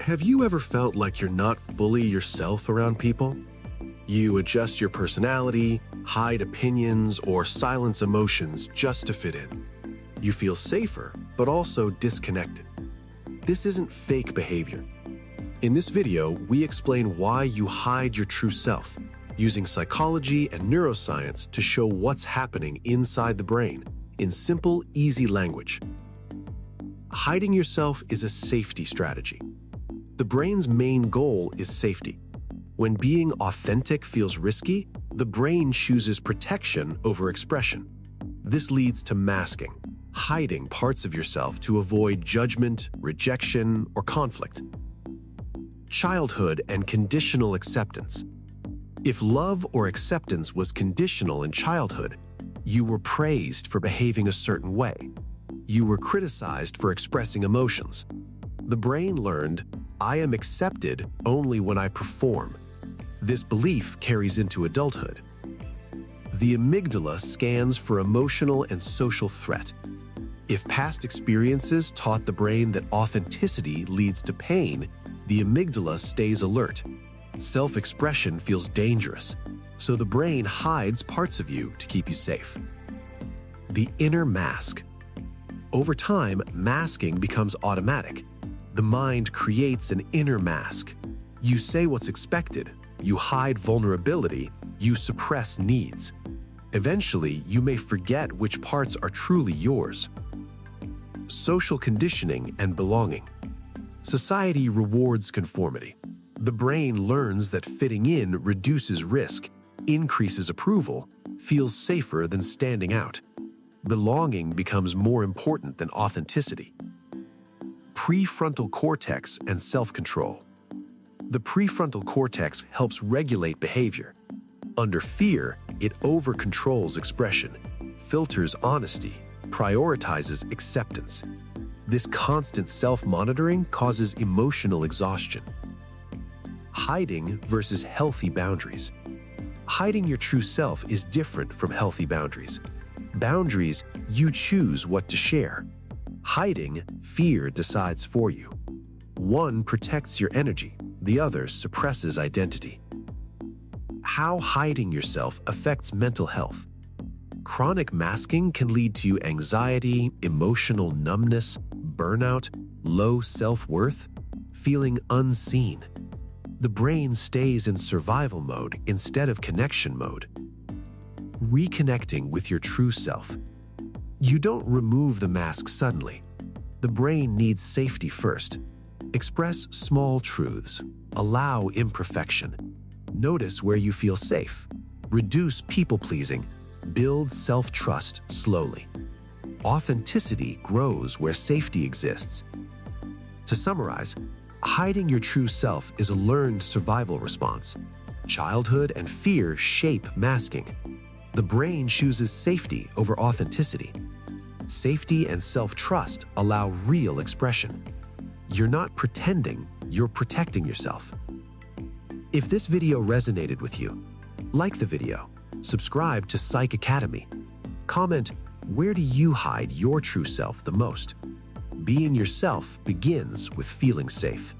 Have you ever felt like you're not fully yourself around people? You adjust your personality, hide opinions, or silence emotions just to fit in. You feel safer, but also disconnected. This isn't fake behavior. In this video, we explain why you hide your true self, using psychology and neuroscience to show what's happening inside the brain in simple, easy language. Hiding yourself is a safety strategy. The brain's main goal is safety. When being authentic feels risky, the brain chooses protection over expression. This leads to masking, hiding parts of yourself to avoid judgment, rejection, or conflict. Childhood and conditional acceptance. If love or acceptance was conditional in childhood, you were praised for behaving a certain way. You were criticized for expressing emotions. The brain learned, I am accepted only when I perform. This belief carries into adulthood. The amygdala scans for emotional and social threat. If past experiences taught the brain that authenticity leads to pain, the amygdala stays alert. Self-expression feels dangerous, so the brain hides parts of you to keep you safe. The inner mask. Over time, masking becomes automatic. The mind creates an inner mask. You say what's expected, you hide vulnerability, you suppress needs. Eventually, you may forget which parts are truly yours. Social conditioning and belonging. Society rewards conformity. The brain learns that fitting in reduces risk, increases approval, feels safer than standing out. Belonging becomes more important than authenticity. Prefrontal cortex and self-control. The prefrontal cortex helps regulate behavior. Under fear, it over-controls expression, filters honesty, prioritizes acceptance. This constant self-monitoring causes emotional exhaustion. Hiding versus healthy boundaries. Hiding your true self is different from healthy boundaries. Boundaries, you choose what to share. Hiding, fear decides for you. One protects your energy, the other suppresses identity. How hiding yourself affects mental health. Chronic masking can lead to anxiety, emotional numbness, burnout, low self-worth, feeling unseen. The brain stays in survival mode instead of connection mode. Reconnecting with your true self. You don't remove the mask suddenly. The brain needs safety first. Express small truths. Allow imperfection. Notice where you feel safe. Reduce people-pleasing. Build self-trust slowly. Authenticity grows where safety exists. To summarize, hiding your true self is a learned survival response. Childhood and fear shape masking. The brain chooses safety over authenticity. Safety and self-trust allow real expression. You're not pretending, you're protecting yourself. If this video resonated with you, like the video, subscribe to PsycAcademy. Comment, where do you hide your true self the most? Being yourself begins with feeling safe.